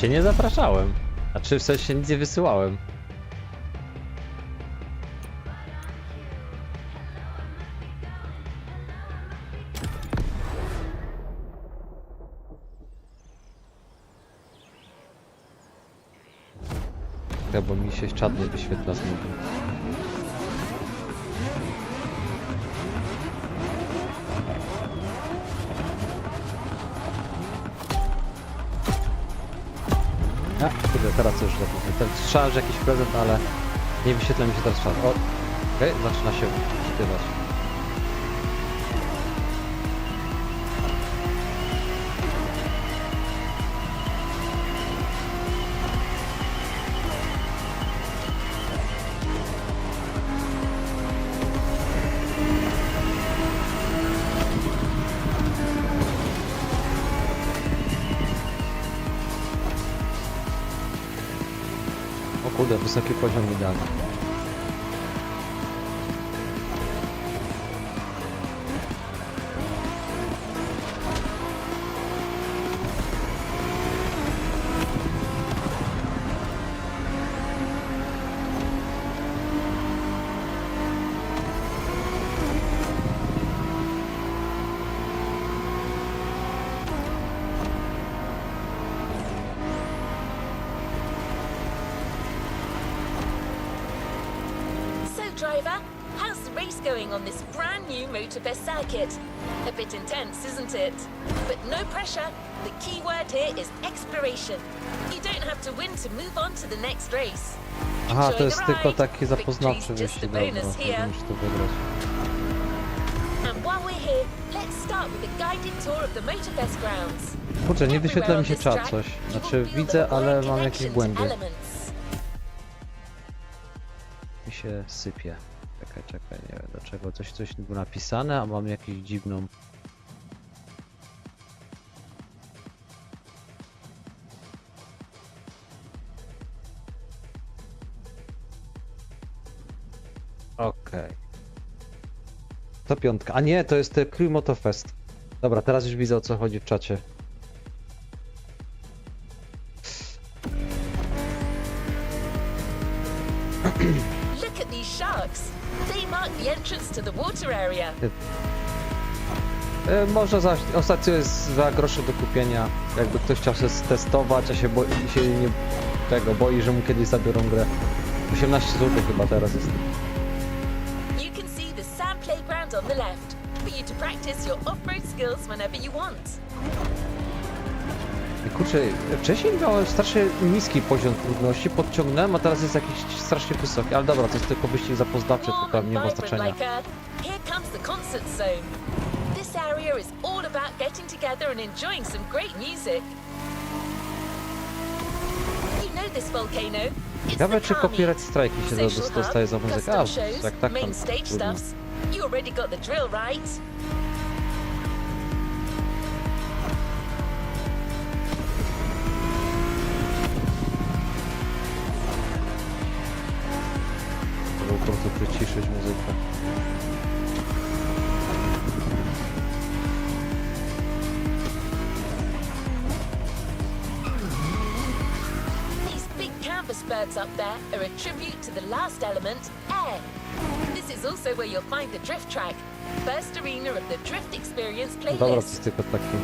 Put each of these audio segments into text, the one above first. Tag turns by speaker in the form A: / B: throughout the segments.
A: Cię nie zapraszałem. A czy w sensie nic nie wysyłałem? Ja, bo mi się czat nie wyświetla znowu. A, kurde, teraz już zapomnę. Słyszałem, że jakiś prezent, ale nie wyświetla mi się teraz czat. O, okej, zaczyna się wczytywać. O kurde, wysoki poziom idealny.
B: Driver, how's the race going on this brand new Motorfest circuit? A bit intense, isn't it? But no pressure. The key word here is exploration. You don't have to win to move on to the next race.
A: Aha, to
B: Enjoy
A: jest
B: the
A: tylko
B: ride.
A: taki zapoznawczy
B: Victory's just
A: wyścig.
B: a
A: Dobra,
B: bonus here.
A: muszę to wygrać.
B: And while we're here, let's start with a guided tour of the Motorfest grounds.
A: Kurczę, nie wyświetla mi
B: Everywhere
A: się
B: on this
A: czat
B: track,
A: coś.
B: you
A: Znaczy
B: will feel the
A: widzę, ale
B: wide
A: mam jakieś
B: connection to
A: błędy.
B: elements.
A: Mi się sypie. Czekaj, nie wiem dlaczego. Coś było napisane, a mam jakąś dziwną... Okej. To piątka. A nie, to jest Crew Motorfest. Dobra, teraz już widzę, o co chodzi w czacie.
B: Look at these sharks. They mark the entrance to the water area.
A: Można ostatnio jest za grosze do kupienia. Jakby ktoś chciał się testować, a się nie tego boi, że mu kiedyś zabiorą grę. 18 zł chyba teraz jest.
B: You can see the sand playground on the left for you to practice your off-road skills whenever you want.
A: I kurczę, wcześniej miałem strasznie niski poziom trudności, podciągnąłem, a teraz jest jakiś strasznie wysoki. Ale dobra, to jest tylko wyścig zapoznawczy, to tam nie ma znaczenia.
B: like Earth, here comes the concert zone. This area is all about getting together and enjoying some great music. You know this volcano. It's
A: Ciekawe,
B: the
A: czy
B: car
A: copyright
B: meet.
A: strike się
B: Social
A: dostaje za
B: hub,
A: muzykę.
B: custom
A: A,
B: shows,
A: jak tak,
B: main
A: to
B: stage
A: trudno.
B: stuffs. You already got the drill, right?
A: Trzeba po prostu przyciszyć muzykę.
B: These big canvas birds up there are a tribute to the last element, air. This is also where you'll find the drift track, first arena of the Drift Experience
A: Dobra, to
B: playlist.
A: jest tylko taki...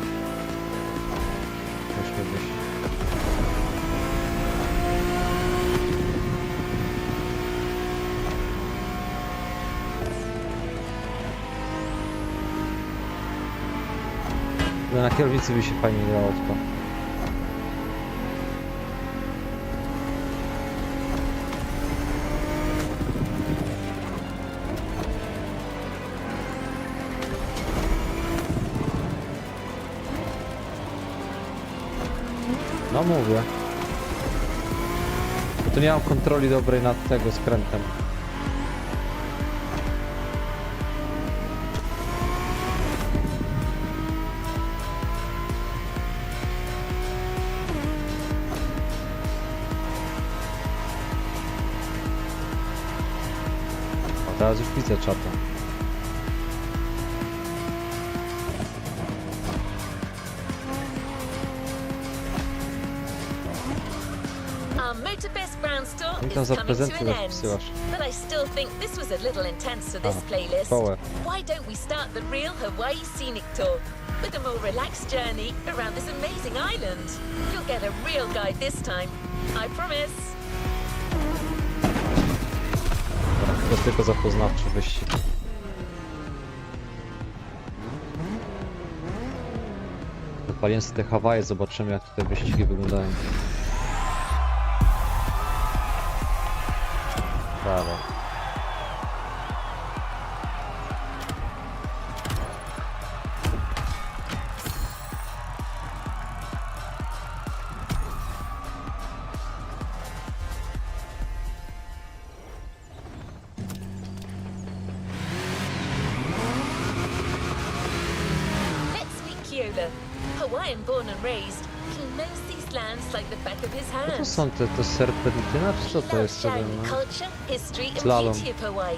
A: Muszę być. No, na kierownicy by się fajnie grało w to. No mówię. To nie mam kontroli dobrej nad tego skrętem. O, teraz już widzę czata. tam
B: is
A: za
B: coming to
A: prezenty
B: an
A: nas
B: end,
A: wsyłasz?
B: but I still think this was a little intense for this playlist.
A: szkołę.
B: Why don't we start the real Hawaii scenic tour with a more relaxed journey around this amazing island? You'll get a real guide this time, I promise.
A: To jest tylko zapoznawczy wyścig. Zapaliłem sobie te Hawaje, zobaczymy jak te wyścigi wyglądają. Prawo.
B: Let's meet Keola. Hawaiian born and raised, he knows these lands like the back of his
A: Co to
B: hand.
A: są te, to serpentyna, czy co
B: He
A: to
B: loves
A: jest?
B: sharing
A: No?
B: the culture, history and
A: Slalom.
B: beauty of Hawaii.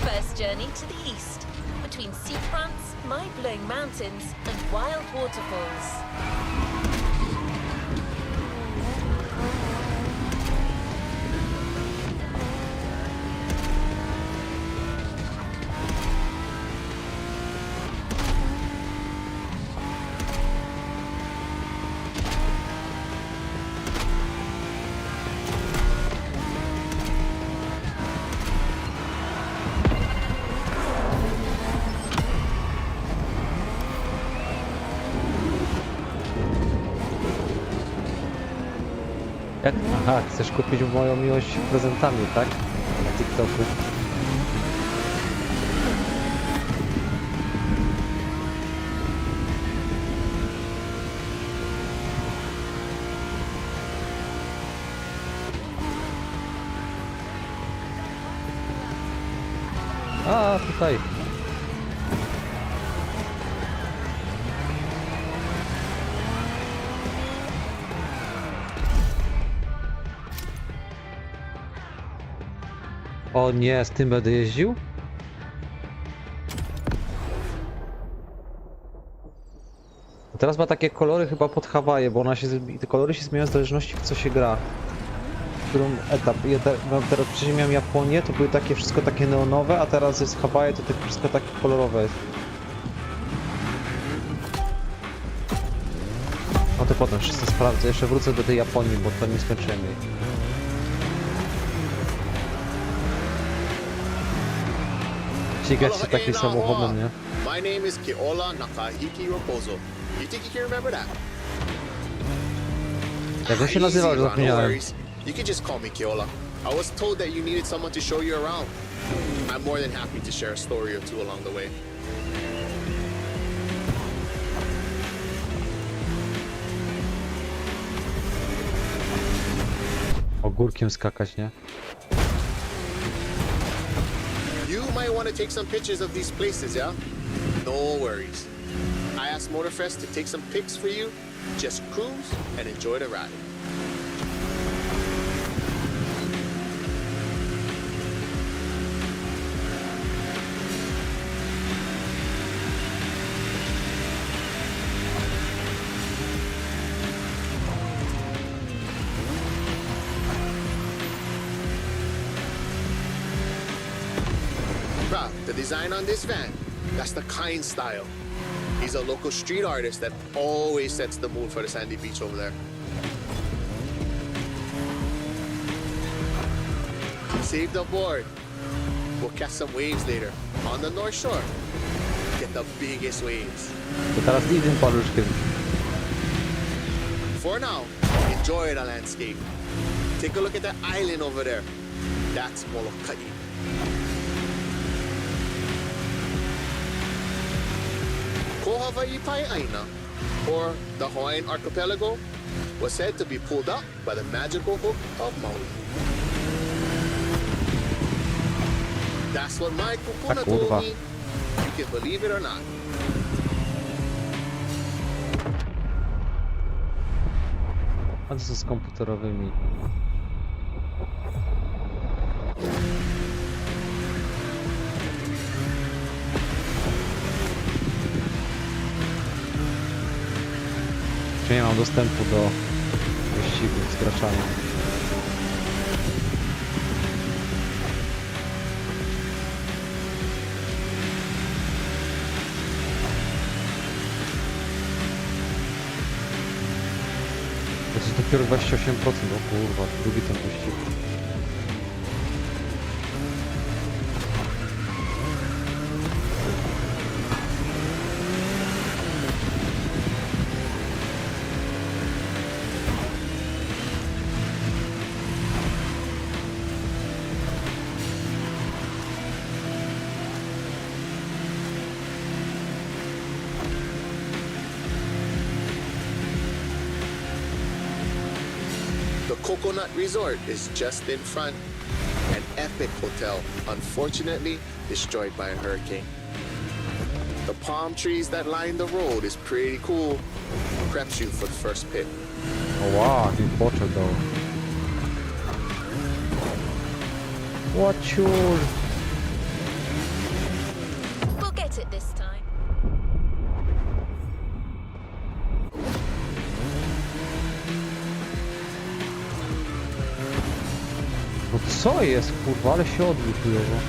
B: First journey to the east, between seafronts, mind-blowing mountains and wild waterfalls.
A: Jak? Aha, chcesz kupić moją miłość prezentami, tak? Na TikToku. A, tutaj. O nie, z tym będę jeździł? Teraz ma takie kolory chyba pod Hawaje, bo te kolory się zmieniają w zależności w co się gra. W którym etap. Teraz wcześniej miałem Japonię, to były takie wszystko takie neonowe, a teraz jest Hawaje, to wszystko takie kolorowe jest. No to potem wszystko sprawdzę, jeszcze wrócę do tej Japonii, bo to nie skończyłem jej. Ścigać się takim samochodem, nie?
C: My name is Keola Nakahiki Raposo. You think you can remember that?
A: Jak on się nazywał, że
C: Easy, man, no
A: zapomniałem.
C: worries. You can just call me Keola. I was told that you needed someone to show you around. I'm more than happy to share a story or two along the way.
A: Ogórkiem skakać, nie?
C: You might want to take some pictures of these places, yeah? No worries. I asked Motorfest to take some pics for you. Just cruise and enjoy the ride. Bruh, the design on this van, that's the kind style. He's a local street artist that always sets the mood for the sandy beach over there. Saved aboard. We'll catch some waves later on the North Shore. Get the biggest waves.
A: To teraz idę paluszkiem.
C: For now, enjoy the landscape. Take a look at that island over there. That's Molokai. Ko Hawaii Pai Aina, or the Hawaiian archipelago, was said to be pulled up by the magical hook of Maui. That's what my kupuna
A: kurwa.
C: told me. You can believe it or not.
A: A co z komputerowymi? Czy nie mam dostępu do wyścigu z graczami? Dopiero 28%, o kurwa, drugi ten wyścig.
C: The Coconut Resort is just in front. An epic hotel, unfortunately destroyed by a hurricane. The palm trees that line the road is pretty cool. Preps you for the first pit.
A: O wow, jaki poczet dał. Łaciul!
B: We'll get it this time.
A: No co jest, kurwa, ale się odbił chujowo.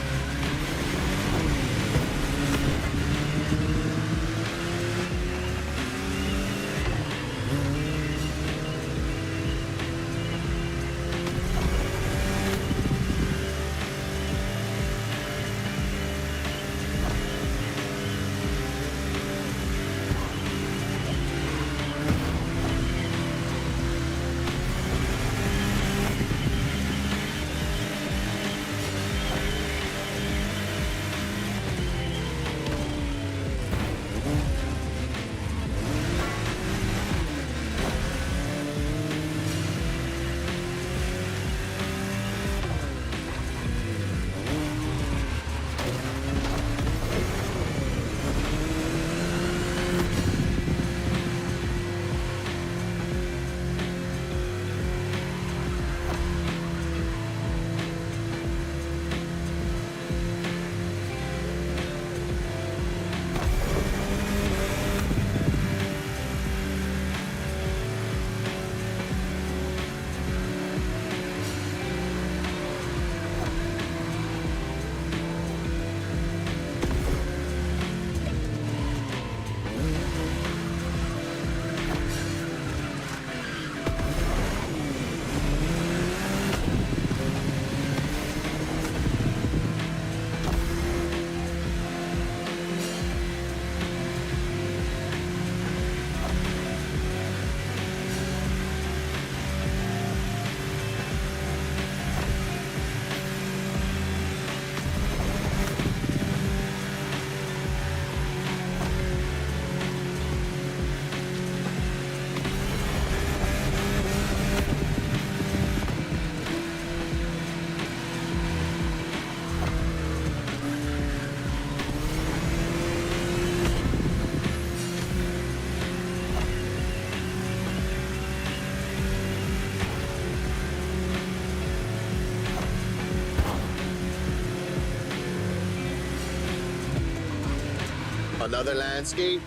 C: Another landscape,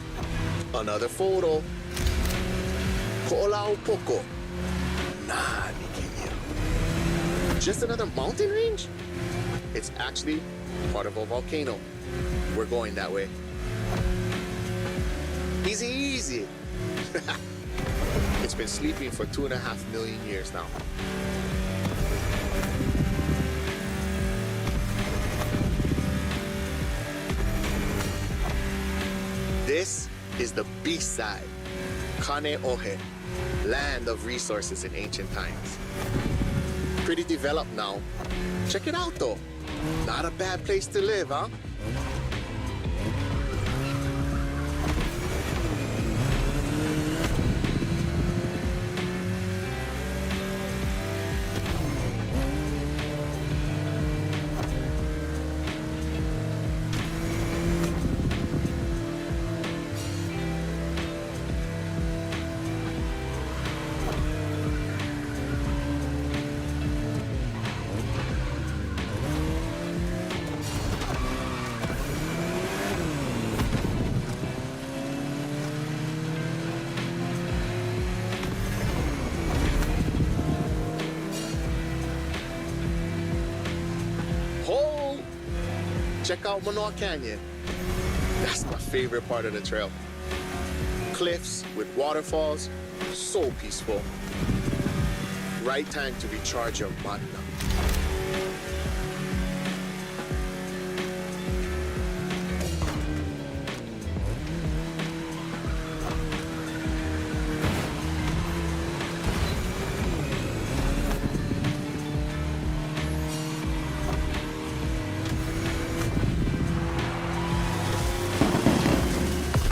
C: another photo. Ko'olau Poko. Nah, Nikiyo. Just another mountain range? It's actually part of a volcano. We're going that way. Easy, easy. It's been sleeping for 2.5 million years now. This is the beast side, Kaneohe, land of resources in ancient times. Pretty developed now. Check it out though. Not a bad place to live, huh? Check out Manoa Canyon. That's my favorite part of the trail. Cliffs with waterfalls, so peaceful. right time to recharge your mana.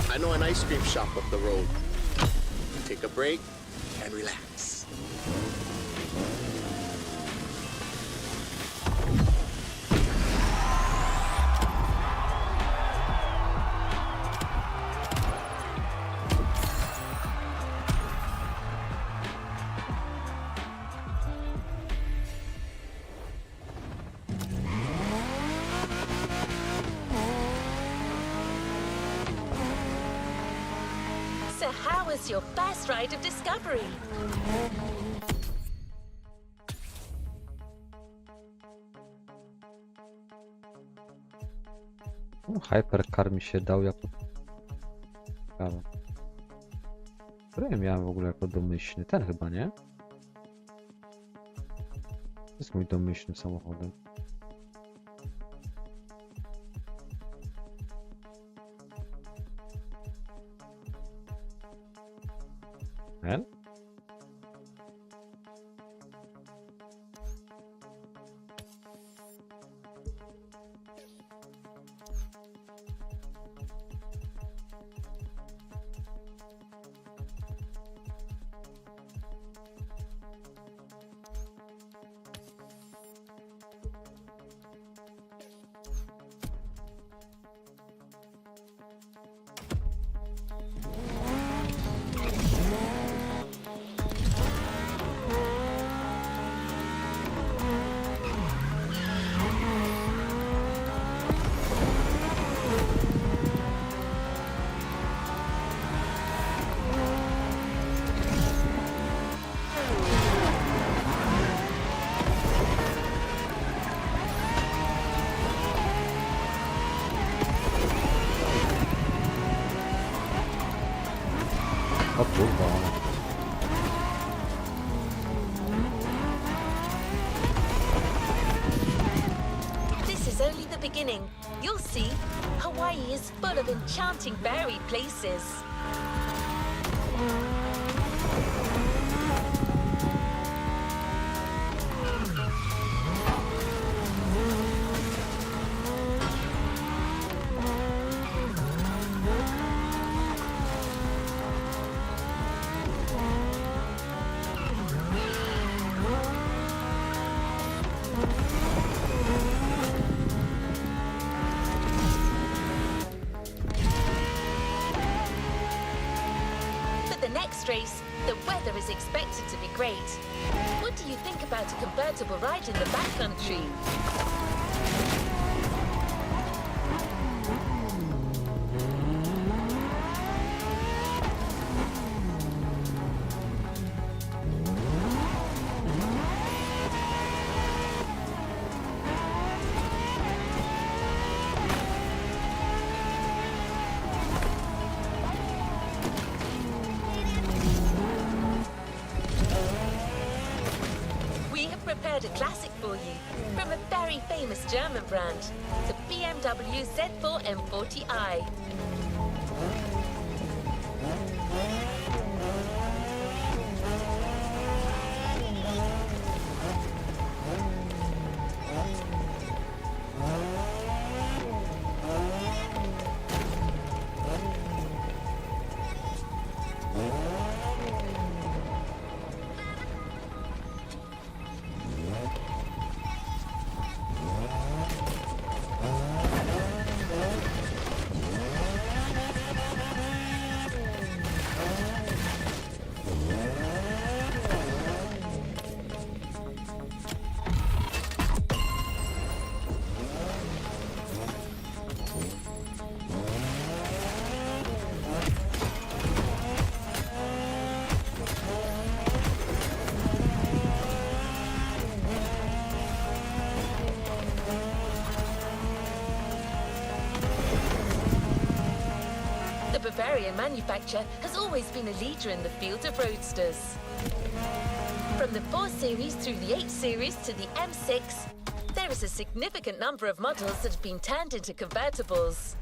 C: I know an ice cream shop up the road. Take a break and relax.
B: So how was your first ride of discovery?
A: Hypercar mi się dał jako... Ciekawe. Który ja miałem w ogóle jako domyślny? Ten chyba, nie? To jest mój domyślny samochodem. Ten? O kurwa.
B: This is only the beginning. You'll see, Hawaii is full of enchanting buried places. For the next race, the weather is expected to be great. What do you think about a convertible ride in the backcountry? We have prepared a classic for you from a very famous German brand, the BMW Z4 M40i. Bavarian manufacture has always been a leader in the field of roadsters. From the 4 Series through the 8 Series to the M6, there is a significant number of models that have been turned into convertibles.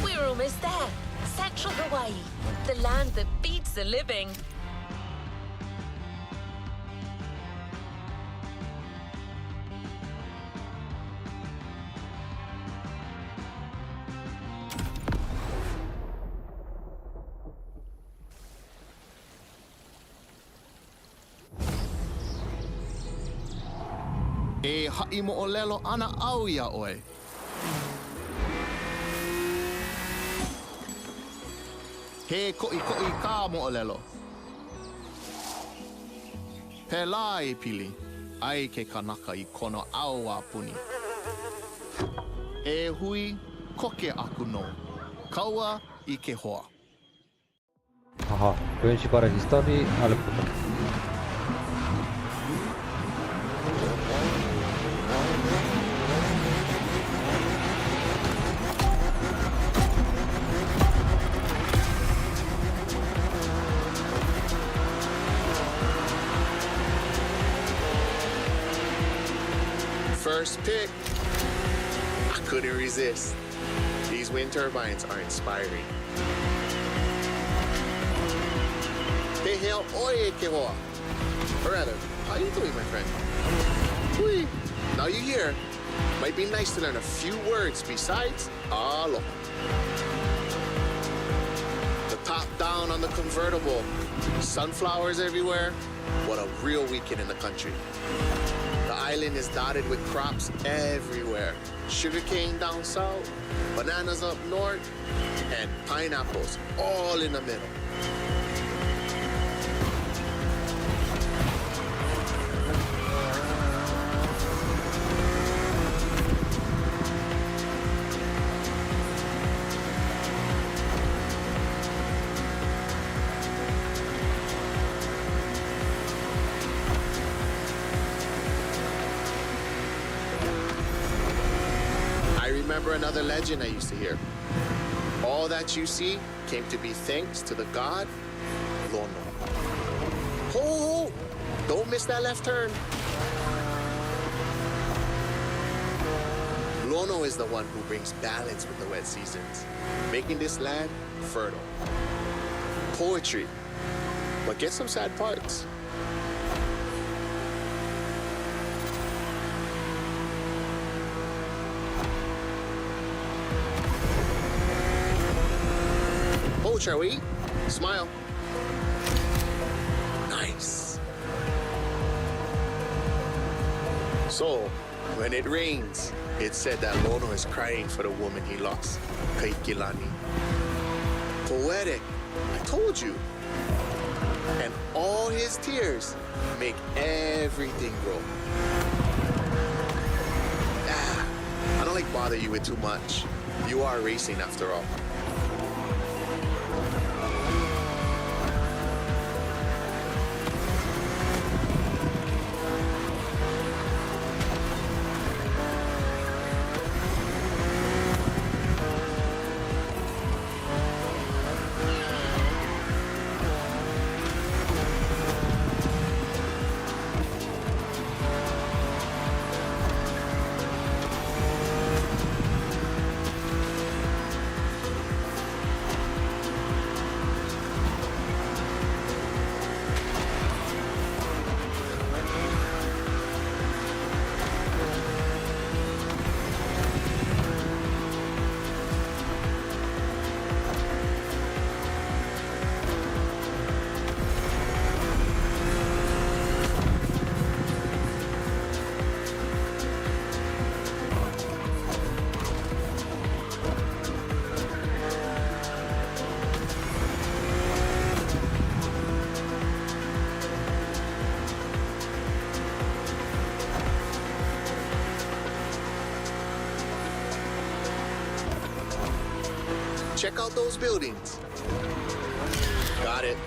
B: We're almost there. Central Hawaii, the land that feeds the living.
C: E ha'i mo'olelo ana au ia oe. He ko'i ka mo'olelo. Pela e pili, ai ke kanaka I kono au a puni. E hui, koke aku no. Kaua I ke hoa.
A: Aha, powiem ci parę historii, ale potem.
C: First pick. I couldn't resist. These wind turbines are inspiring. They hail oye ke hoa. Or rather, how you doing, my friend? Hui. Now you hear. Might be nice to learn a few words besides aloha. The top down on the convertible. Sunflowers everywhere. What a real weekend in the country. The island is dotted with crops everywhere. Sugarcane down south, bananas up north, and pineapples all in the middle. Remember another legend I used to hear. All that you see came to be thanks to the god Lono. Ho! Don't miss that left turn. Lono is the one who brings balance with the wet seasons, making this land fertile. Poetry, but get some sad parts. Shall we? Smile. Nice. So, when it rains, it's said that Lono is crying for the woman he lost, Kaikilani. Poetic, I told you. And all his tears make everything grow. I don't like bother you with too much. You are racing after all. check out those buildings. Got it.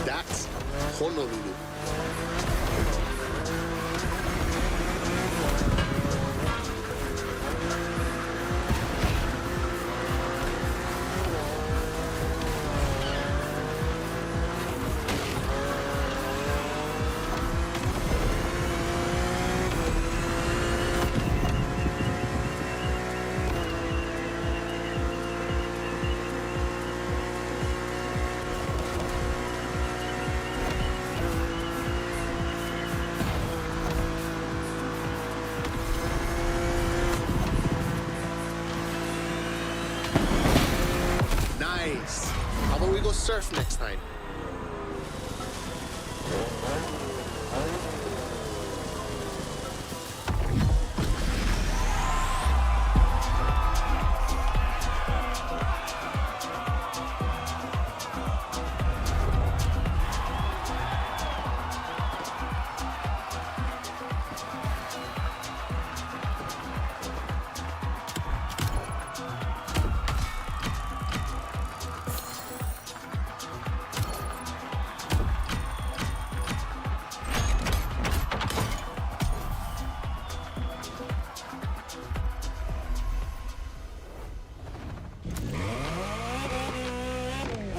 C: That's Honolulu. Nice. How about we go surf next time?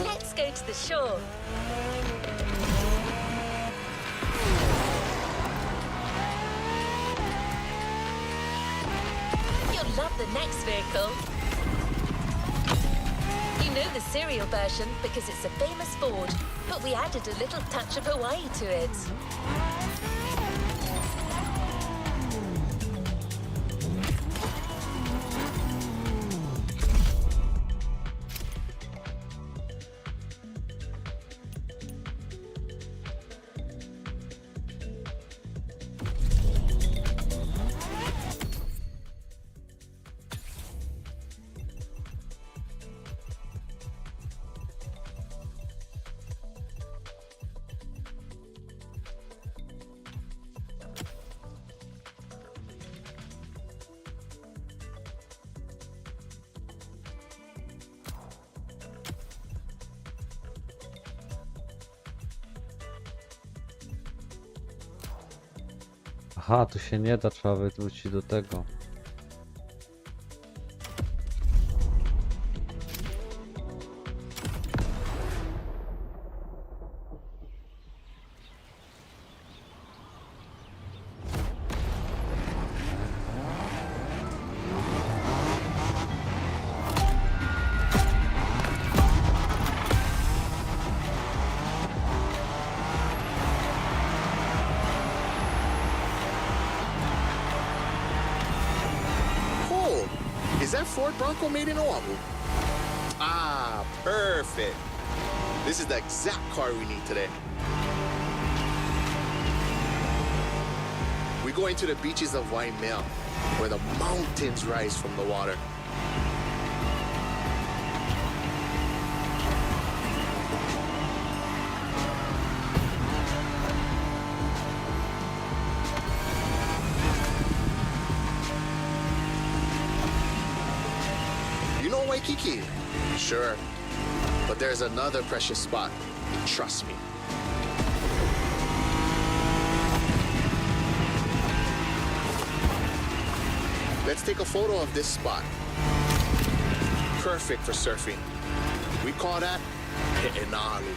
B: Let's go to the shore. You'll love the next vehicle. You know the serial version because it's a famous Ford, but we added a little touch of Hawaii to it.
A: Aha, tu się nie da, trzeba wrócić do tego.
C: Is that Ford Bronco made in Oahu? Ah, perfect. This is the exact car we need today. We're going to the beaches of Waimea, where the mountains rise from the water. You know Waikiki? Sure. But there's another precious spot. Trust me. Let's take a photo of this spot. Perfect for surfing. We call that He'enalu.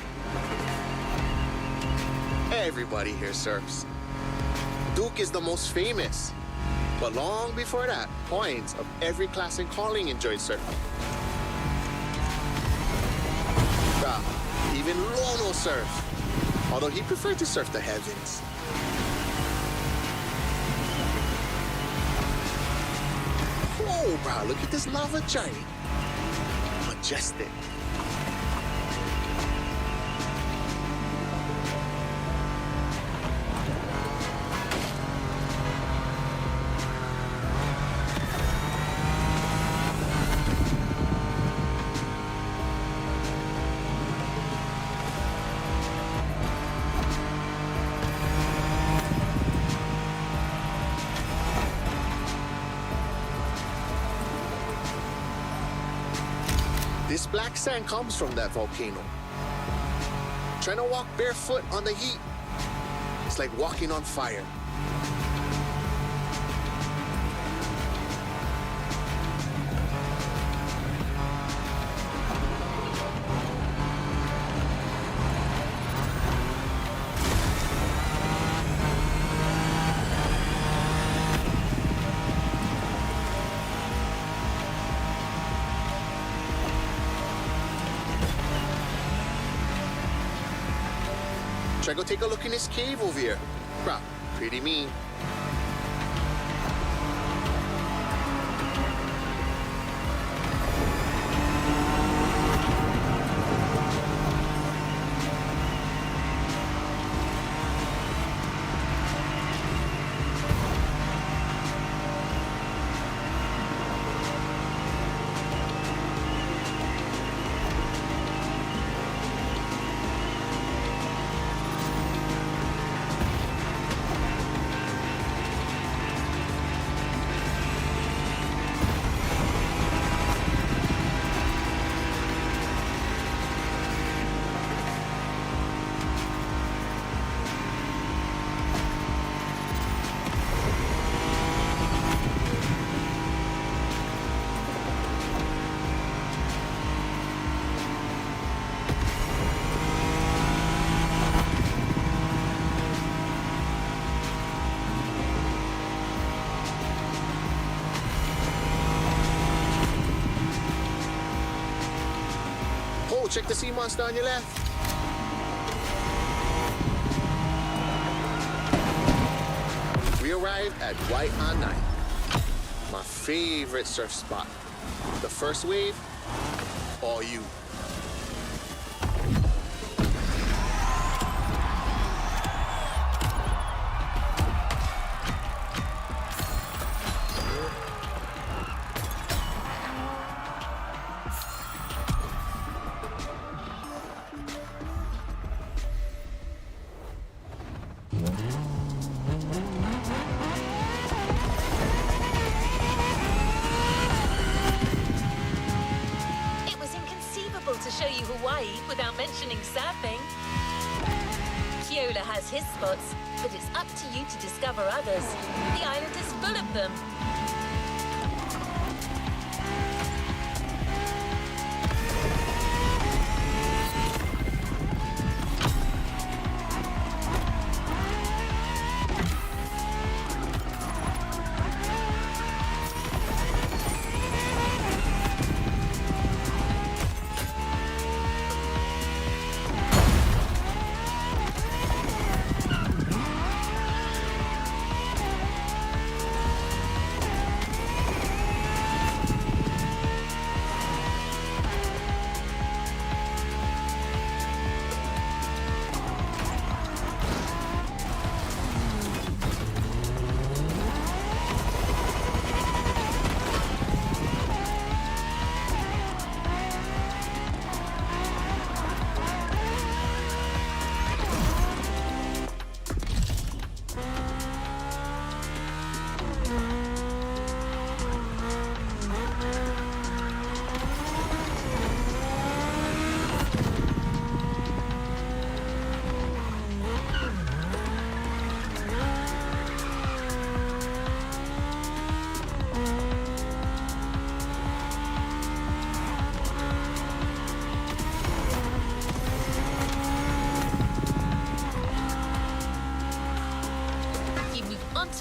C: Everybody here surfs. Duke is the most famous. But long before that, points of every class and calling enjoyed surfing. Even Lono surfed, although he preferred to surf the heavens. Oh, bro, look at this lava giant. Majestic. This black sand comes from that volcano. Trying to walk barefoot on the heat, it's like walking on fire. Try go take a look in this cave over here. Bruh, pretty mean. Oh, check the sea monster on your left. We arrived at White on 9, my favorite surf spot. The first wave, all you.
B: To show you Hawaii without mentioning surfing. Keola has his spots, but it's up to you to discover others. The island is full of them.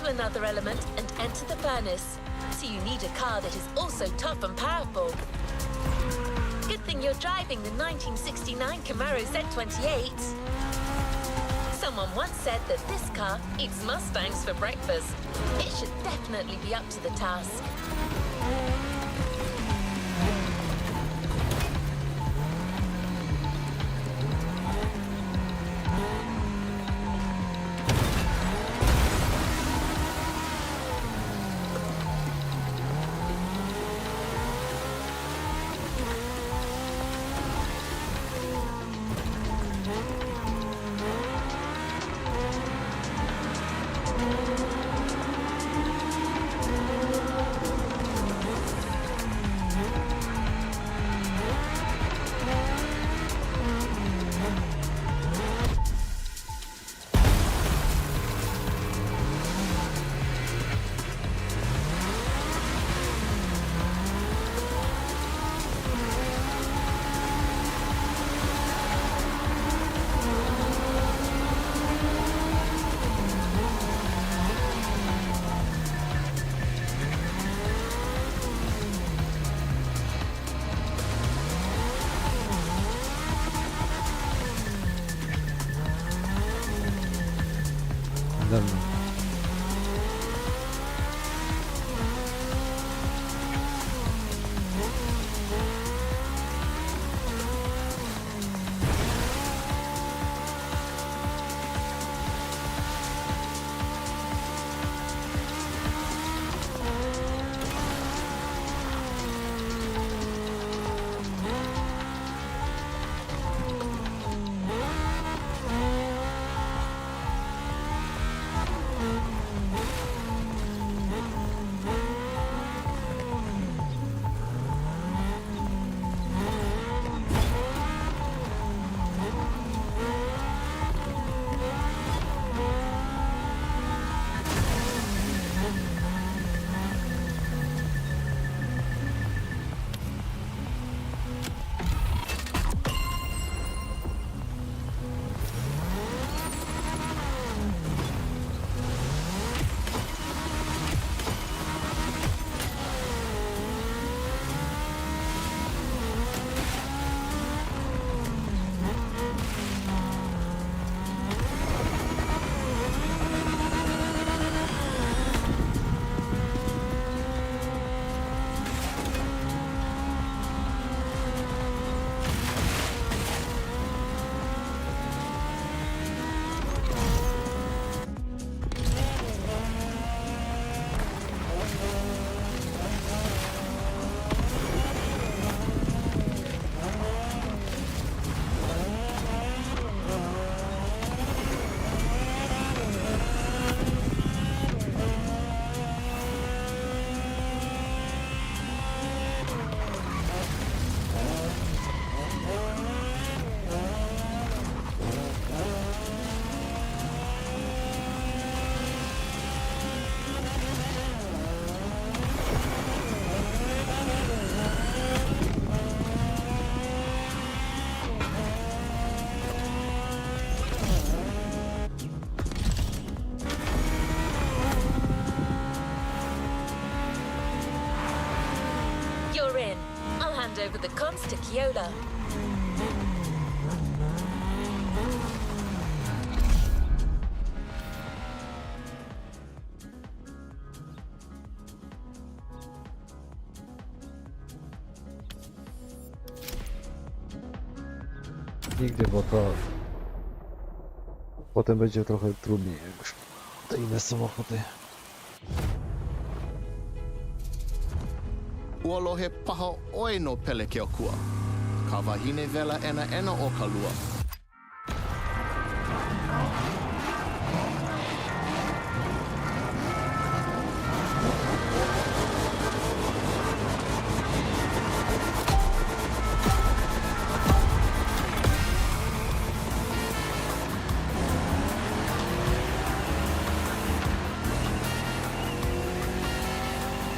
B: Another element and enter the furnace. So you need a car that is also tough and powerful. Good thing you're driving the 1969 Camaro Z28. Someone once said that this car eats Mustangs for breakfast. It should definitely be up to the task.
A: przede mną.
B: You're in. I'll hand over the cons to Kyola.
A: Nigdy, bo to potem będzie trochę trudniej, jak już te inne samochody.
C: Uolo he paha oino pelekea kua. Ka wahine vela ena o ka lua.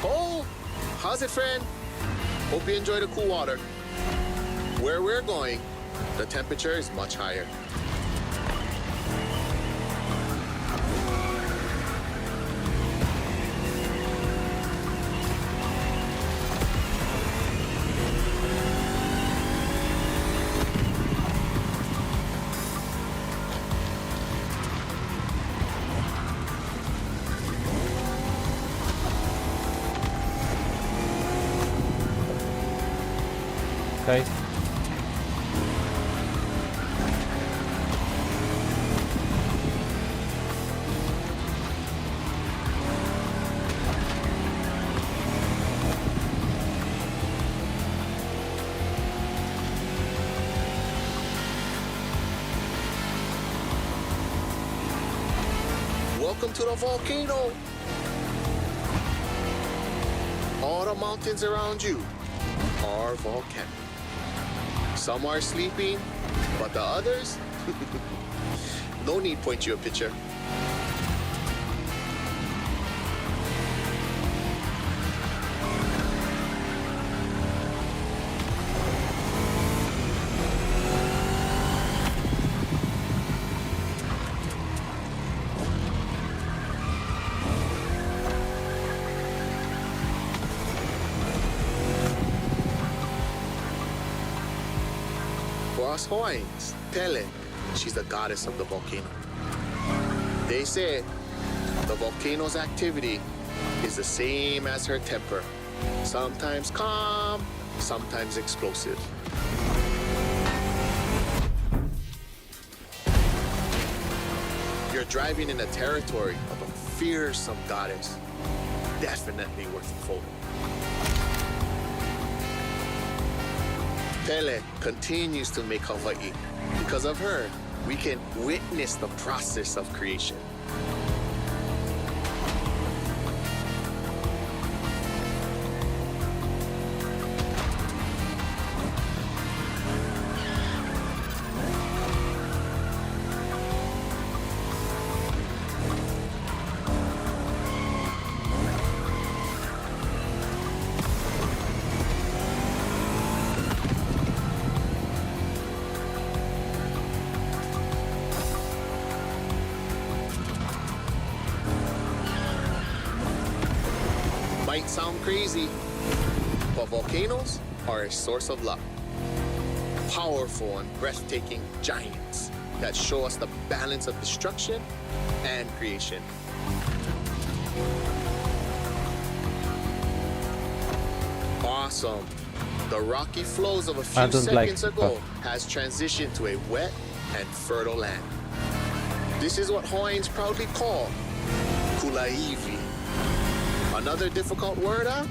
C: Oh, how's it, friend? Hope you enjoy the cool water. Where we're going, the temperature is much higher.
A: Okej.
C: Welcome to the volcano. All the mountains around you are volcanic. Some are sleeping, but the others, no need point you a picture. For us Hawaiians, Pele, she's the goddess of the volcano. They say The volcano's activity is the same as her temper. Sometimes calm, sometimes explosive. You're driving in the territory of a fearsome goddess. Definitely worth a photo. Pele continues to make Hawaii. Because of her, we can witness the process of creation. Might sound crazy, but volcanoes are a source of luck. Powerful and breathtaking giants that show us the balance of destruction and creation. Awesome. The rocky flows of a few seconds ago has transitioned to a wet and fertile land. This is what Hawaiians proudly call Kulaivi. Another difficult word, huh?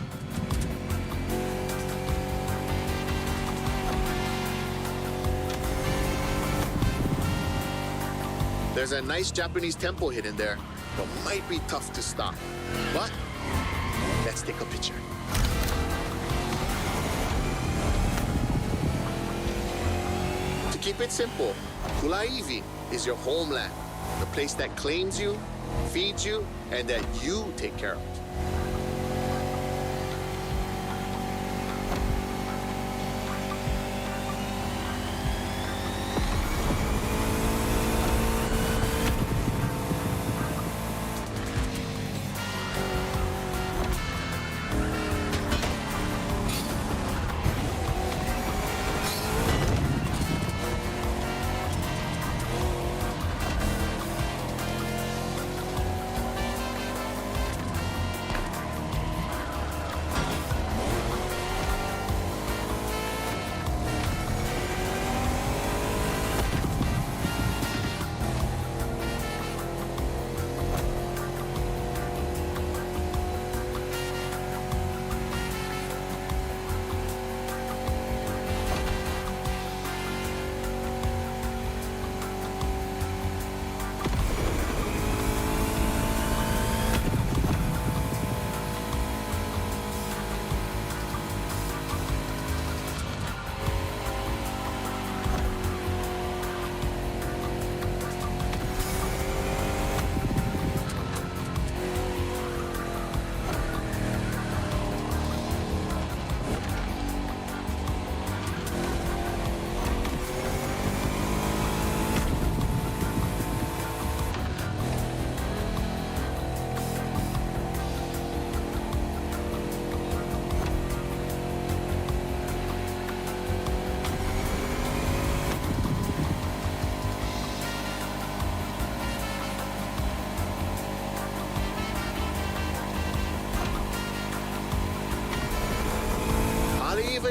C: There's a nice Japanese temple hidden there, but might be tough to stop. But let's take a picture. To keep it simple, Kulaivi is your homeland, the place that claims you, feeds you, and that you take care of.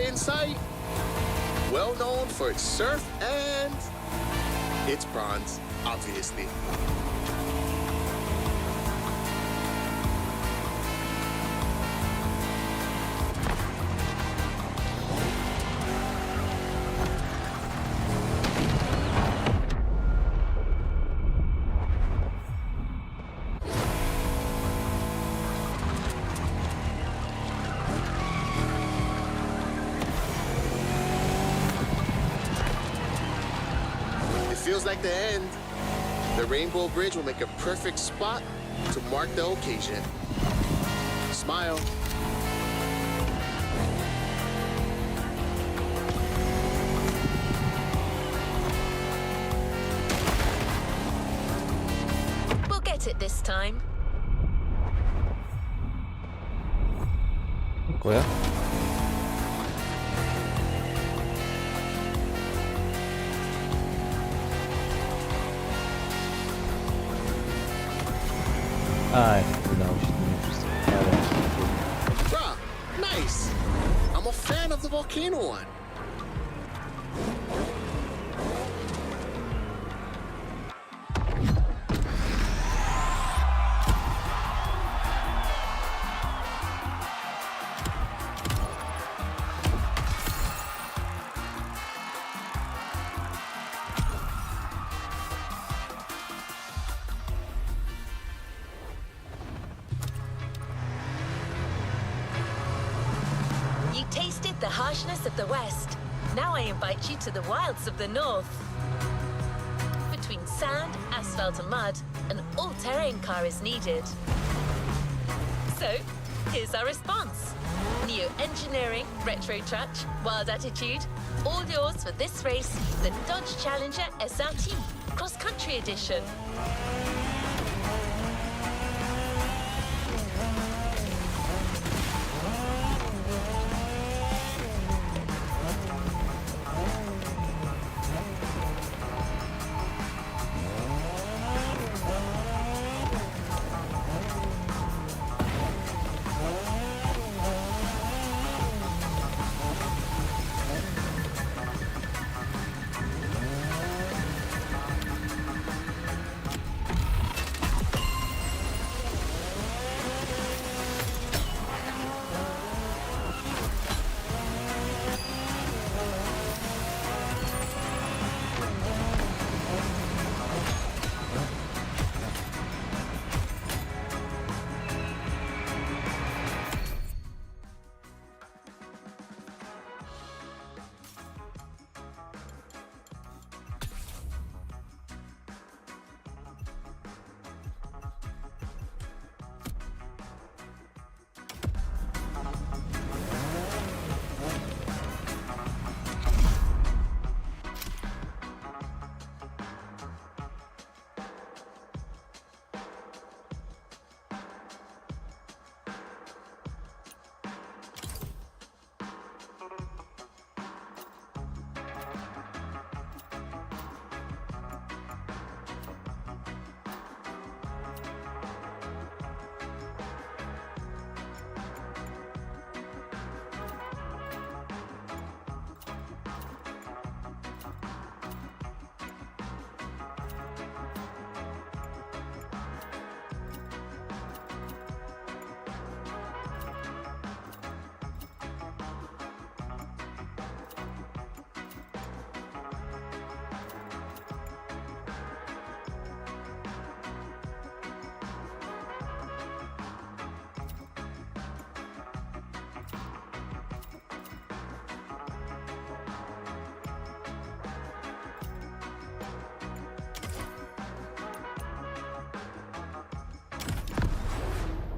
C: In sight, well known for its surf and its bronze, obviously. Feels like the end. The Rainbow Bridge will make a perfect spot to mark the occasion. Smile.
B: We'll get it this time.
A: Dziękuję. Aj, udało się, to nie wszystko.
C: Bruh, nice. I'm a fan of the volcano one.
B: You tasted the harshness of the West. Now I invite you to the wilds of the North. Between sand, asphalt and mud, an all-terrain car is needed. So, here's our response. Neo-engineering, retro touch, wild attitude, all yours for this race, the Dodge Challenger SRT Cross Country Edition.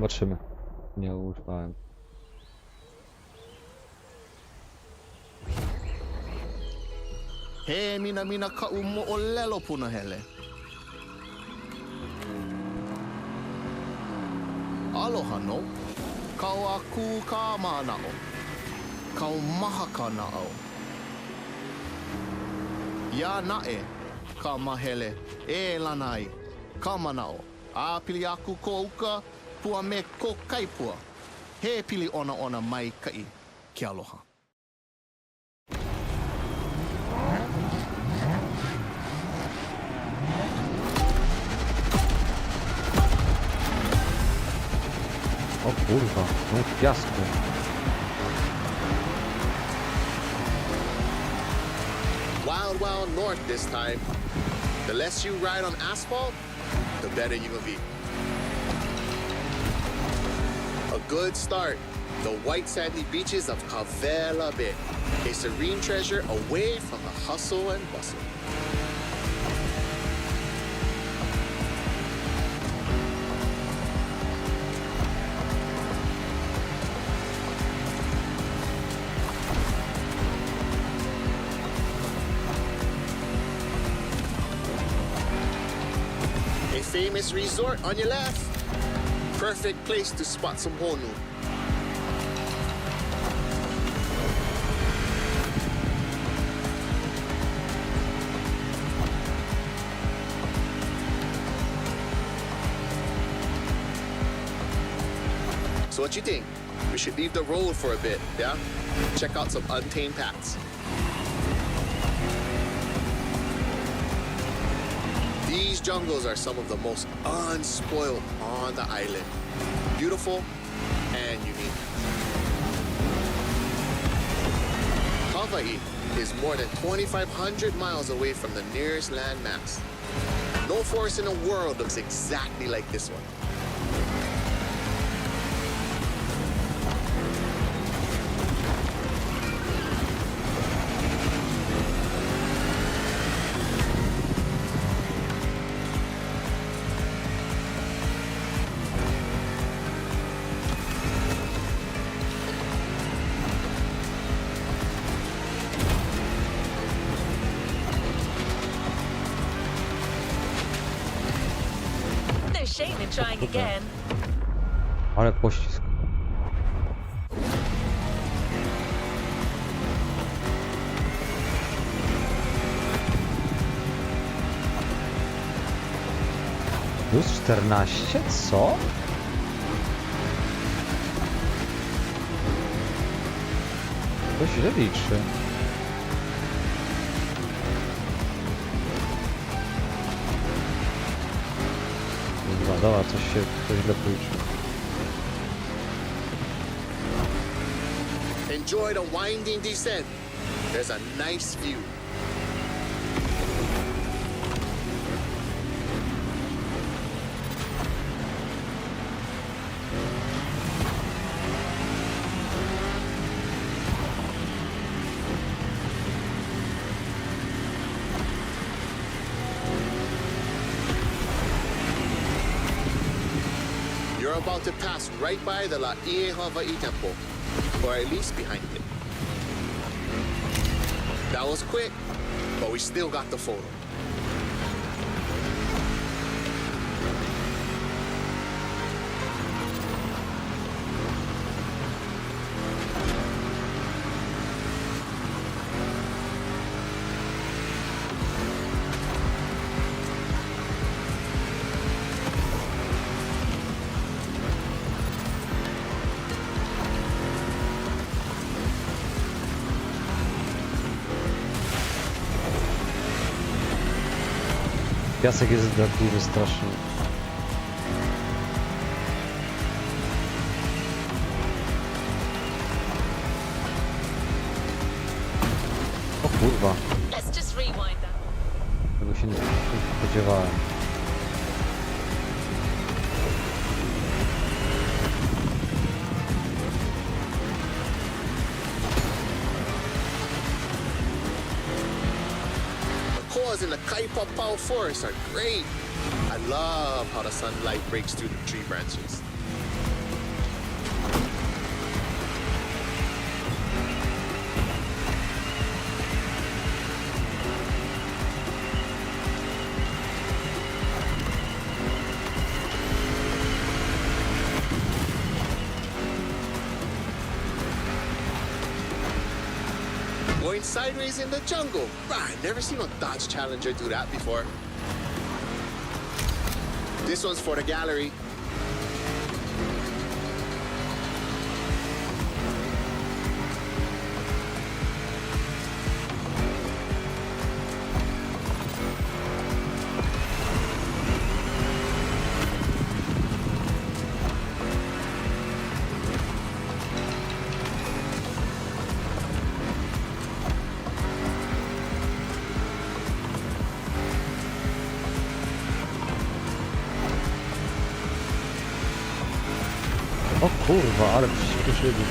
A: Zobaczymy. Nie używałem.
C: He mina ka umo olelo puna hele. Aloha no. Kau a ku ka mana o. Kau maha ka na o. Ya na e. Ka mahele. E lanai. Ka mana o. A pili aku ko uka. Pua me ko kaipua. He pili ona mai kai. Ke aloha.
A: O kurwa, no w piasku.
C: Wild north this time. The less you ride on asphalt, the better you will be. A good start. The white sandy beaches of Kavela Bay. A serene treasure away from the hustle and bustle. A famous resort on your left. Perfect place to spot some honu. So what you think? We should leave the road for a bit, yeah? Check out some untamed paths. These jungles are some of the most unspoiled on the island. Beautiful and unique. Hawaii is more than 2,500 miles away from the nearest landmass. No forest in the world looks exactly like this one.
B: No shame in trying again.
A: Ale pościsk. Plus 14? Co? To źle liczy. Dobra, coś źle policzy.
C: Enjoy the winding descent. There's a nice view. You're about to pass right by the Laie Hawaii Temple, or at least behind it. That was quick, but we still got the photo.
A: Piasek jest zdradliwy strasznie. O kurwa,
B: Let's just rewind that.
A: tego się nie spodziewałem.
C: In the Kaipapau forest are great. I love how the sunlight breaks through the tree branches. Going sideways in the jungle. I've never seen a Dodge Challenger do that before. This one's for the gallery.
A: O kurwa, ale przyspieszyli.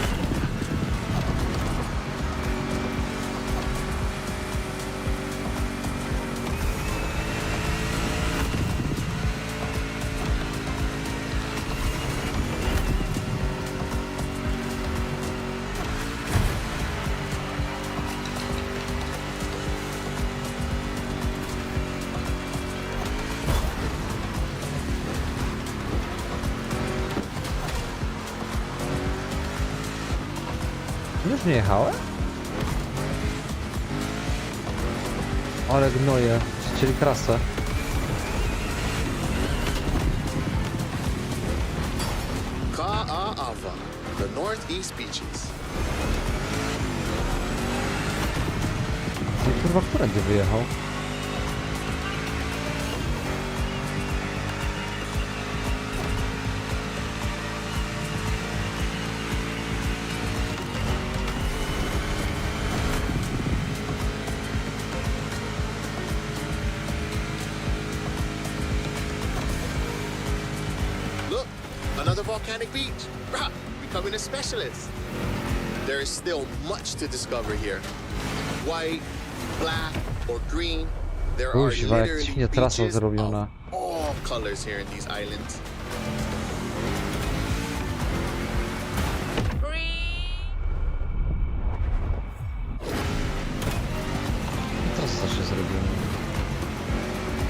A: Już nie jechałem? Ale gnoje, ścieli trasę.
C: Ka'a Java, the northeast beaches.
A: No kurwa, którędy wyjechał?
C: Look, another volcanic beach. Bruh, becoming a specialist. There is still much to discover here. White, black, or green. There are
A: Kuźwa, jak
C: literally
A: dziwnie trasa
C: beaches of
A: zrobiona.
C: all colors here in these islands.
A: Trasa się zrobiona.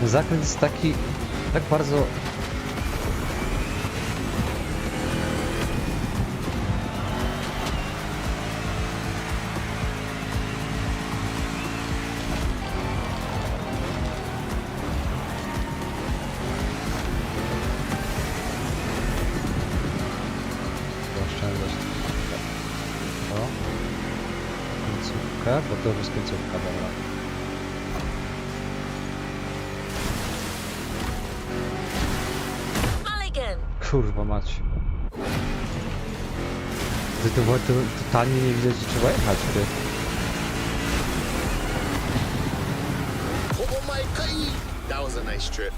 A: Zakręt jest taki... tak bardzo... Oszczędzać. O. Końcówka, bo to już jest końcówka, dobra.
B: Mulligan!
A: Kurwa mać. To totalnie nie widać, gdzie trzeba jechać, ty.
C: Oh my god! That was a nice trip.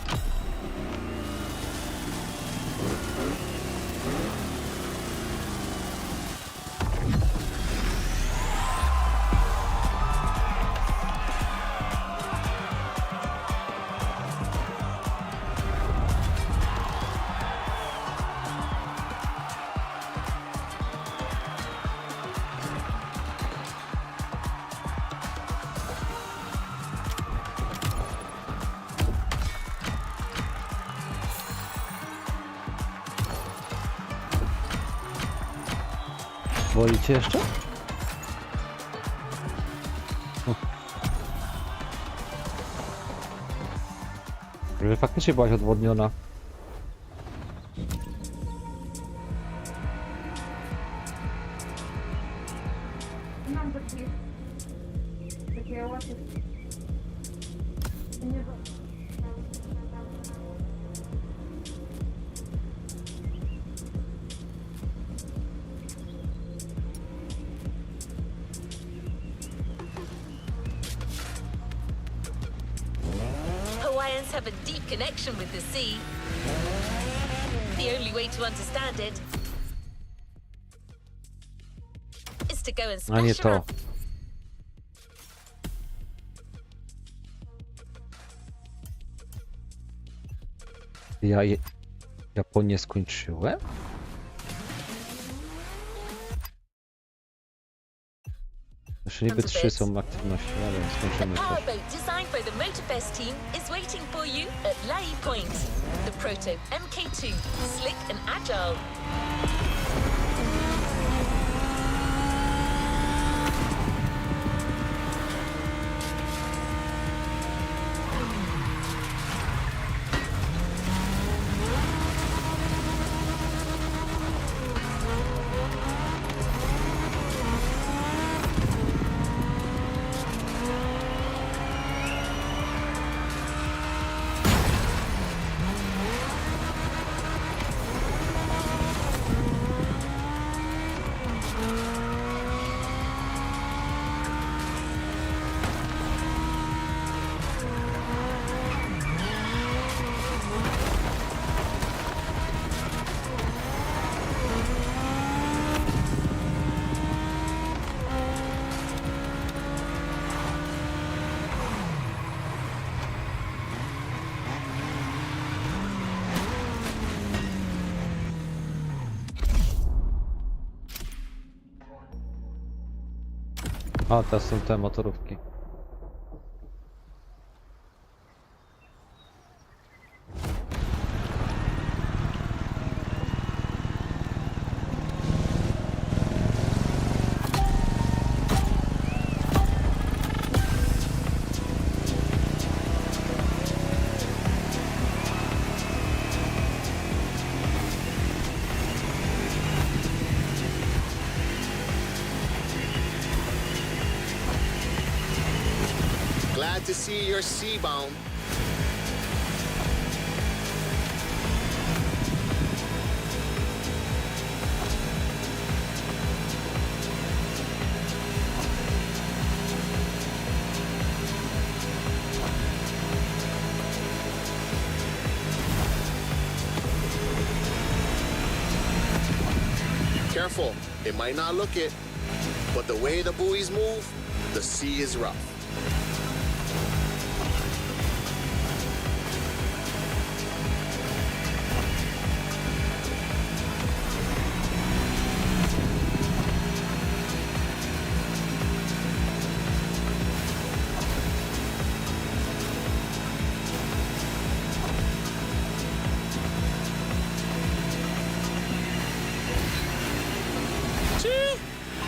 A: Wolicie jeszcze? Żeby faktycznie byłaś odwodniona.
D: Mam takie łatwe. Nie,
B: Hawaiians have a deep connection with the sea. The only way to understand it is to go and
A: A nie
B: splash
A: to.
B: around.
A: Japonię skończyłem? Jeszcze niby 3 są aktywności, ale
B: A
A: skończymy też.
B: powerboat designed by the Motorfest team is waiting for you at Lai Point. The Proto MK2, slick and agile.
A: A, teraz są te motorówki.
C: Hopefully you're sea-bound. Careful, it might not look it, but the way the buoys move, the sea is rough.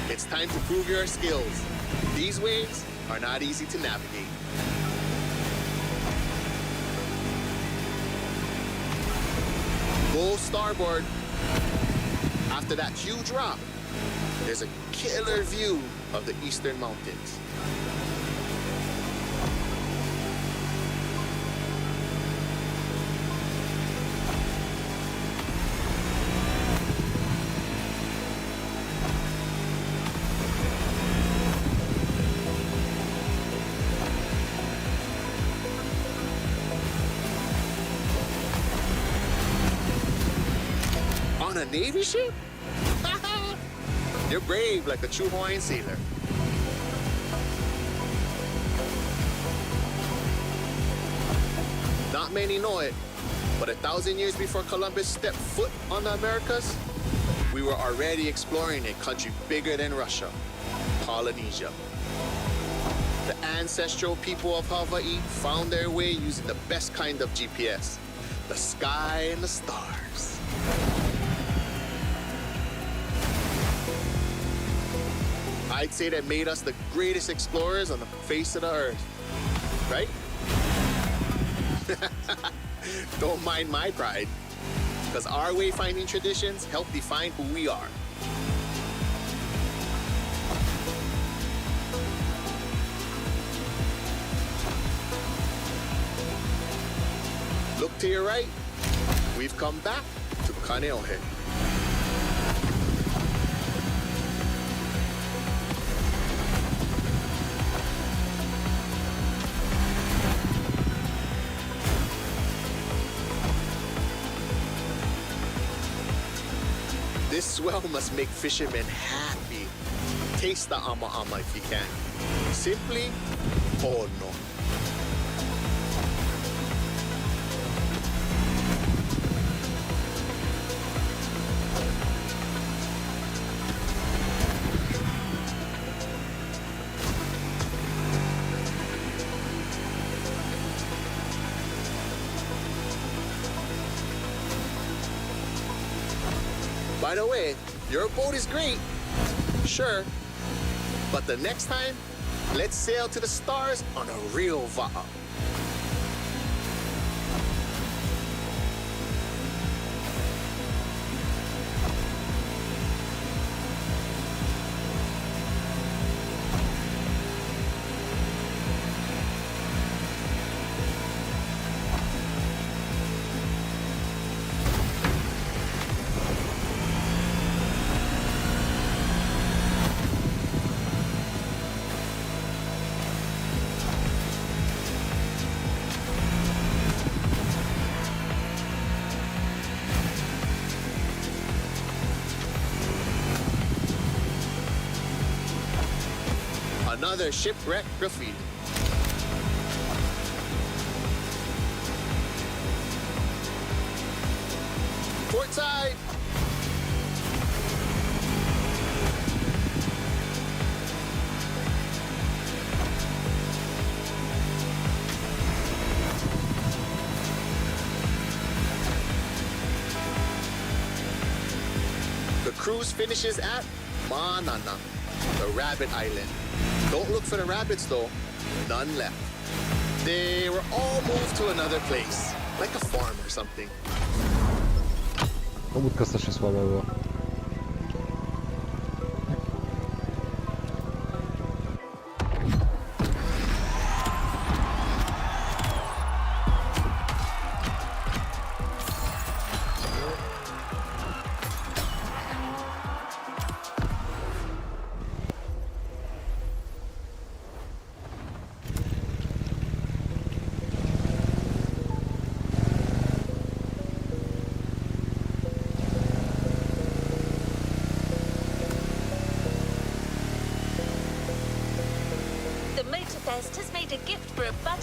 C: It's time to prove your skills. These waves are not easy to navigate. Go starboard. After that huge rock, there's a killer view of the eastern mountains. On a Navy ship? You're brave like a true Hawaiian sailor. Not many know it, but 1,000 years before Columbus stepped foot on the Americas, we were already exploring a country bigger than Russia, Polynesia. The ancestral people of Hawaii found their way using the best kind of GPS, the sky and the stars. I'd say that made us the greatest explorers on the face of the earth, right? Don't mind my pride, because our wayfinding traditions help define who we are. Look to your right, we've come back to Kaneohe. This swell must make fishermen happy. Taste the ama ama if you can. Simply, oh no. By the way, your boat is great, sure, but the next time, let's sail to the stars on a real va'a. Another shipwreck graffiti. Port side! The cruise finishes at Manana, the rabbit island. Don't look for the rabbits though, none left. They were all moved to another place, like a farm or something.
A: Łódka strasznie słaba była.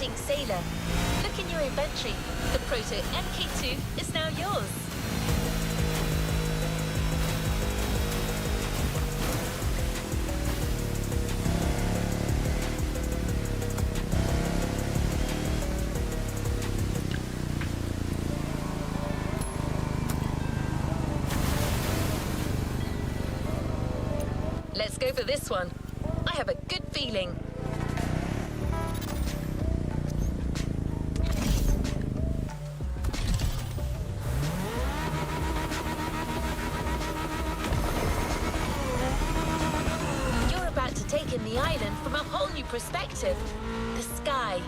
B: budding sailor. Look in your inventory. The Proto MK2 is now yours. Let's go for this one. I have a good feeling. You're about to take in the island from a whole new perspective. The sky.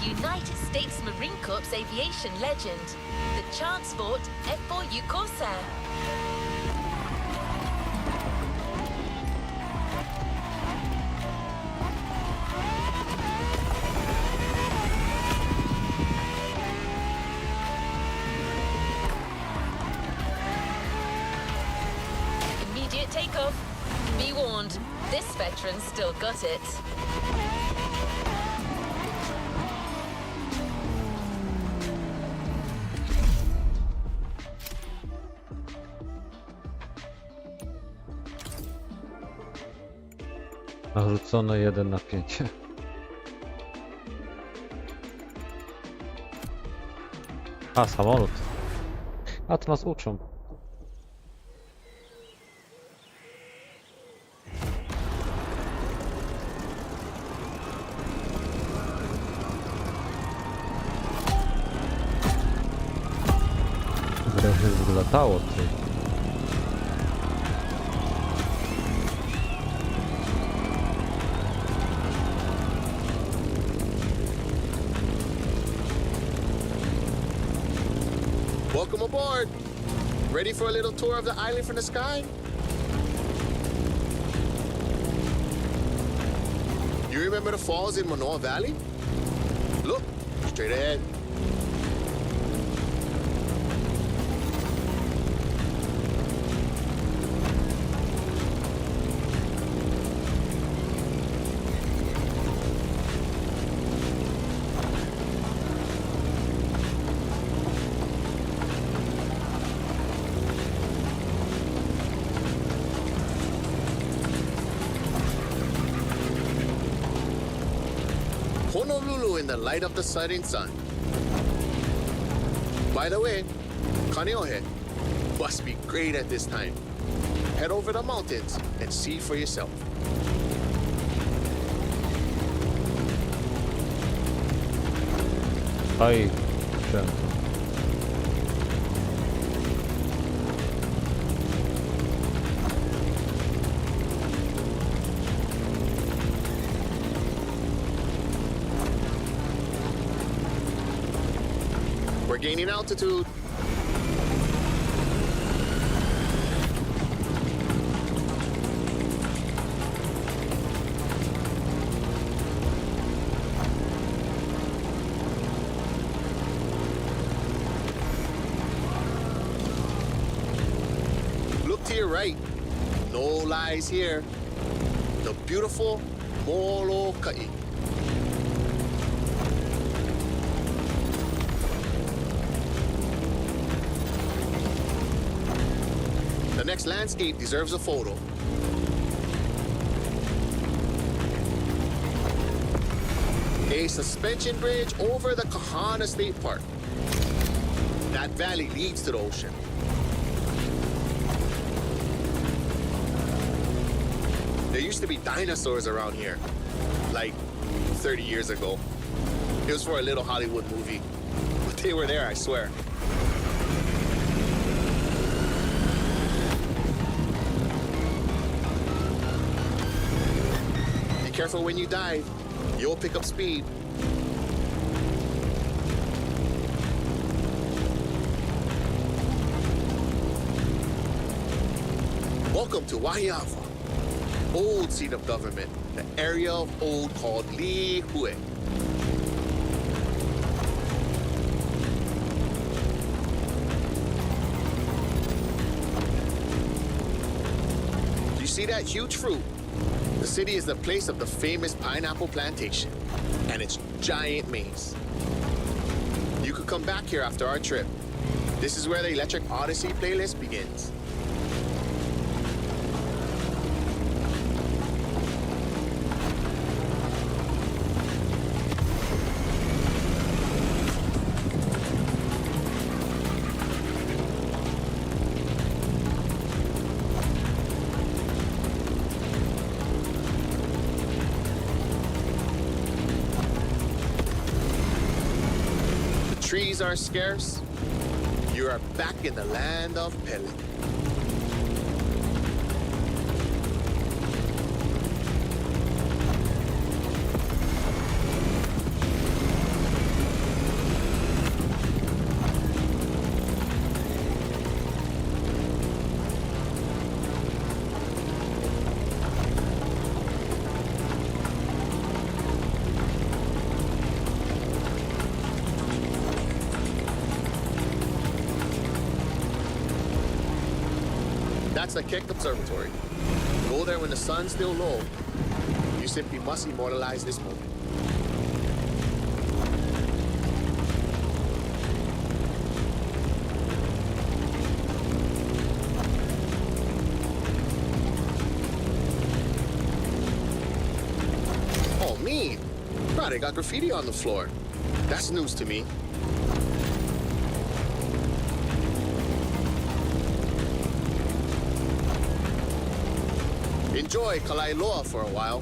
B: United States Marine Corps aviation legend, the Transport F4U Corsair. Immediate takeoff. Be warned, this veteran's still got it.
A: Narzucone 1 na 5. A, samolot. A, to nas uczą. Wreszcie wylatało, ty.
C: Welcome aboard. Ready for a little tour of the island from the sky? You remember the falls in Manoa Valley? Look, straight ahead. Honolulu in the light of the setting sun. By the way, Kaneohe must be great at this time. Head over the mountains and see for yourself.
A: Oj,
C: We're gaining altitude. Look to your right. No lies here. The beautiful Molokai. The next landscape deserves a photo. A suspension bridge over the Kahana State Park. That valley leads to the ocean. There used to be dinosaurs around here, like 30 years ago. It was for a little Hollywood movie. But they were there, I swear. Be careful when you dive. You'll pick up speed. Welcome to Waiava, old seat of government, the area of old called Lihue. You see that huge fruit? The city is the place of the famous pineapple plantation and its giant maze. You could come back here after our trip. This is where the Electric Odyssey playlist begins. Trees are scarce. You are back in the land of Pele. That's the Keck Observatory. Go there when the sun's still low. You simply must immortalize this moment. Oh, mean. Bro, they got graffiti on the floor. That's news to me. Enjoy Kalailoa for a while.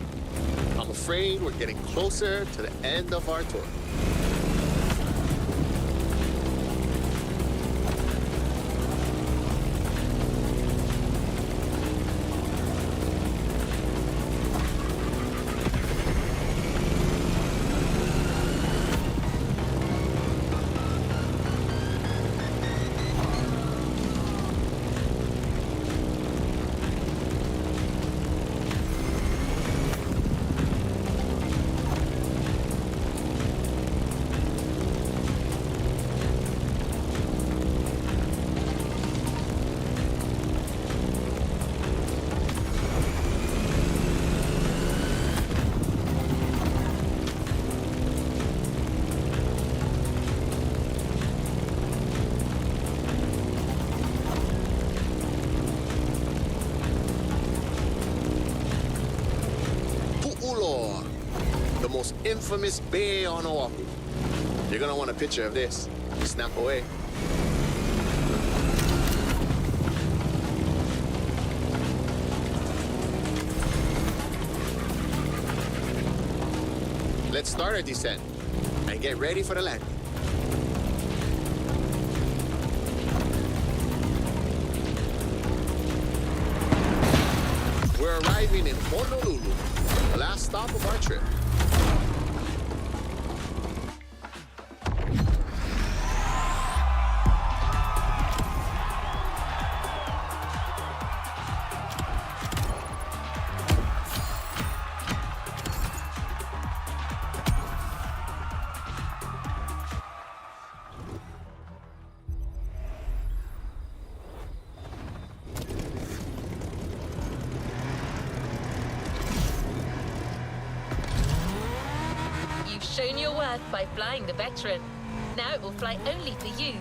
C: I'm afraid we're getting closer to the end of our tour. The most infamous bay on Oahu. You're gonna want a picture of this. Snap away. Let's start our descent and get ready for the landing. We're arriving in Honolulu, the last stop of our trip.
B: You've shown your worth by flying the Veteran. Now it will fly only for you.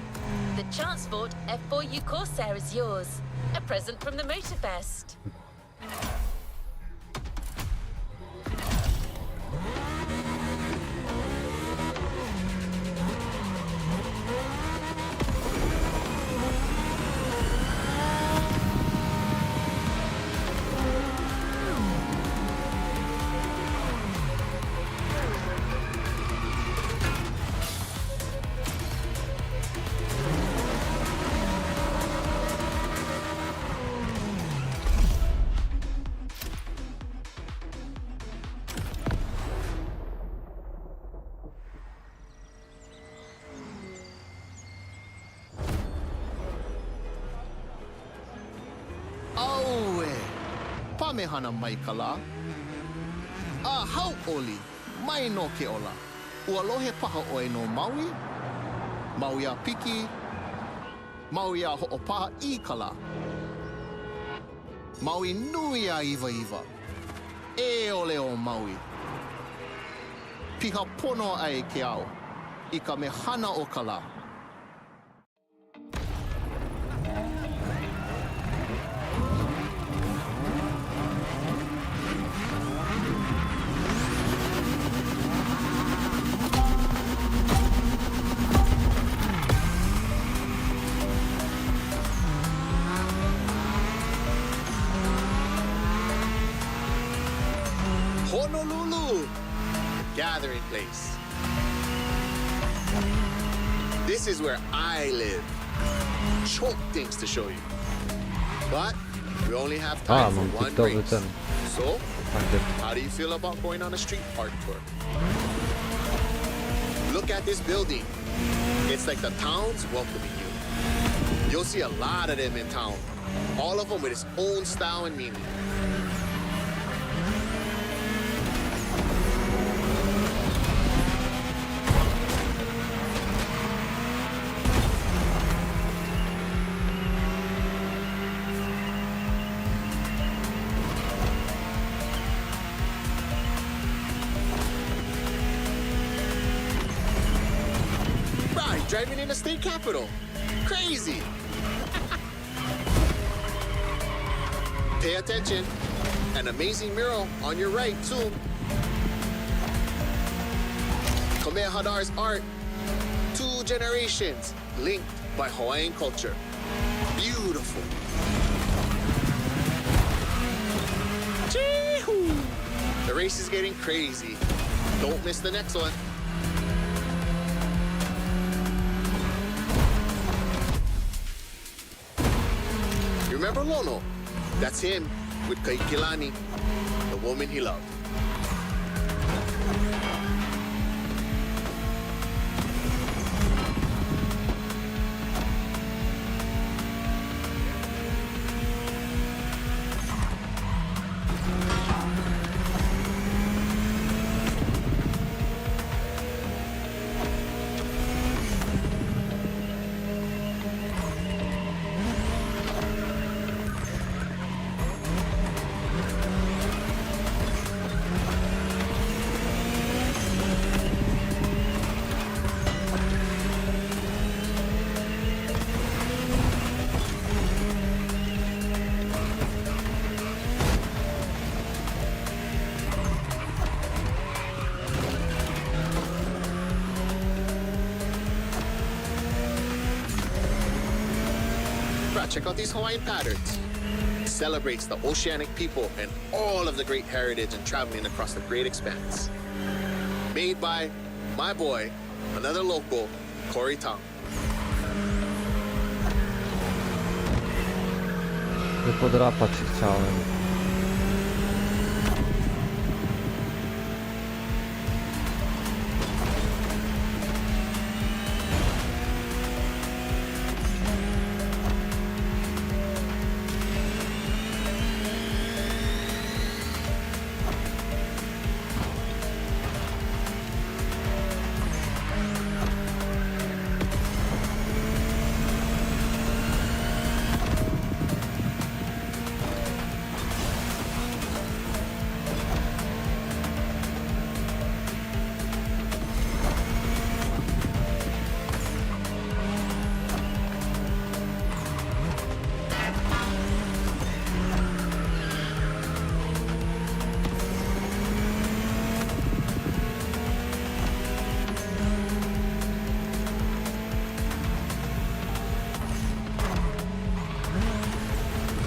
B: The Transport F4U Corsair is yours. A present from the Motorfest.
C: kamehana maikala. Hau oli, mai no ke ola. Ua lohe paha oe no Maui. Maui a piki. Maui a ho'opaha I kala. Maui nui a iwa iwa. E ole o Maui. Piha pono ai ke ao. I ka mehana o kala. Honolulu, gathering place. This is where I live. Choke things to show you. But we only have time for
A: mam
C: one
A: TikToky
C: race.
A: ten.
C: So,
A: Takie.
C: how do you feel about going on a street art tour? Look at this building. It's like the town's welcoming you. You'll see a lot of them in town. All of them with its own style and meaning. Right, driving in the state capital. Crazy. Pay attention. An amazing mural on your right, too. Kamehameha's art. 2 generations linked by Hawaiian culture. Beautiful. Chee-hoo. The race is getting crazy. Don't miss the next one. You remember Lono? That's him with Kaikilani, the woman he loved. Check out these Hawaiian patterns. It celebrates the oceanic people and all of the great heritage and traveling across the great expanse. Made by my boy, another local, Corey Tong.
A: Podrapać się chciałem.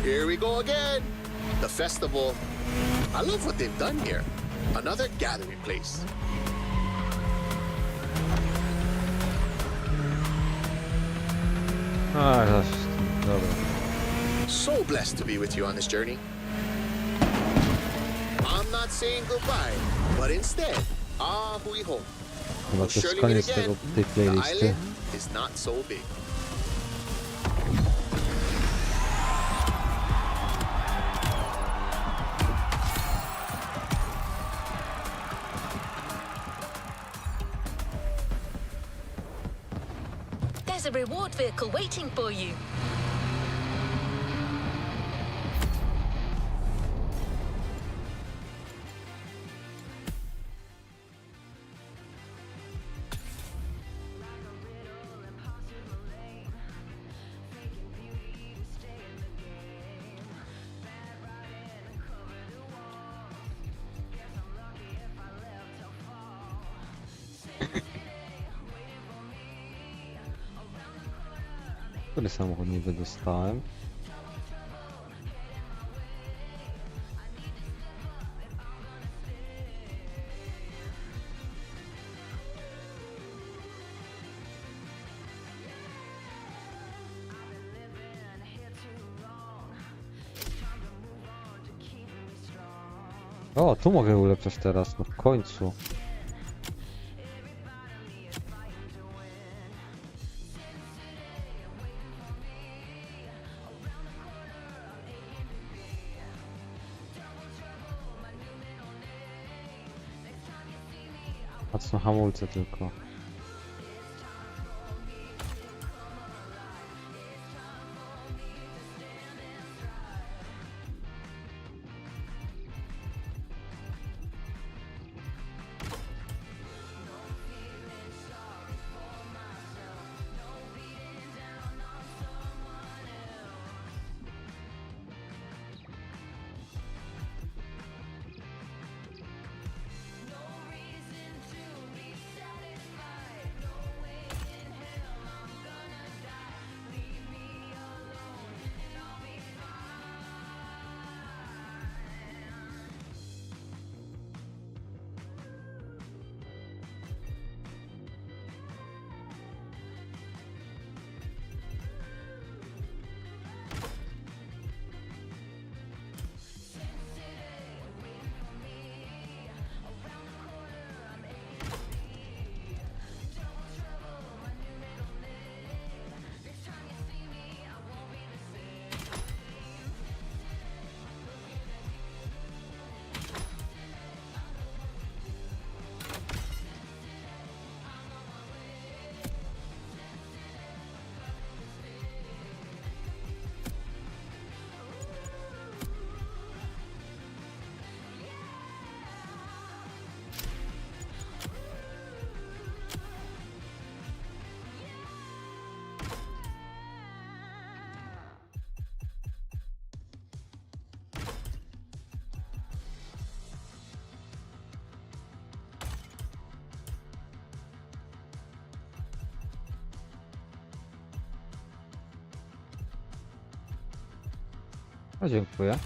C: Here we go again. The festival. I love what they've done here. Another gathering place.
A: Dobra.
C: So blessed to be with you on this journey. I'm not saying goodbye, but instead, hui ho.
A: Chyba to jest
C: Surely
A: koniec
C: meet
A: tej
C: again. The
A: playlisty.
C: island is not so big.
B: There's a reward vehicle waiting for you.
A: Który samochód niby dostałem? O, tu mogę ulepszać teraz, no w końcu. Mocno hamulce tylko. O, dziękuję.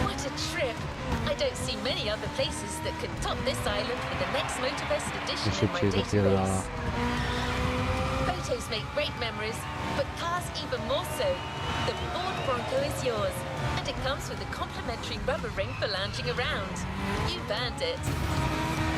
B: What a trip! I don't see many other places that could top this island for the next Motorfest edition in my
A: Szybciej zapierdala.
B: database. Photos make great memories, but cars even more so. The Ford Bronco is yours, and it comes with a complimentary rubber ring for lounging around. You've earned it.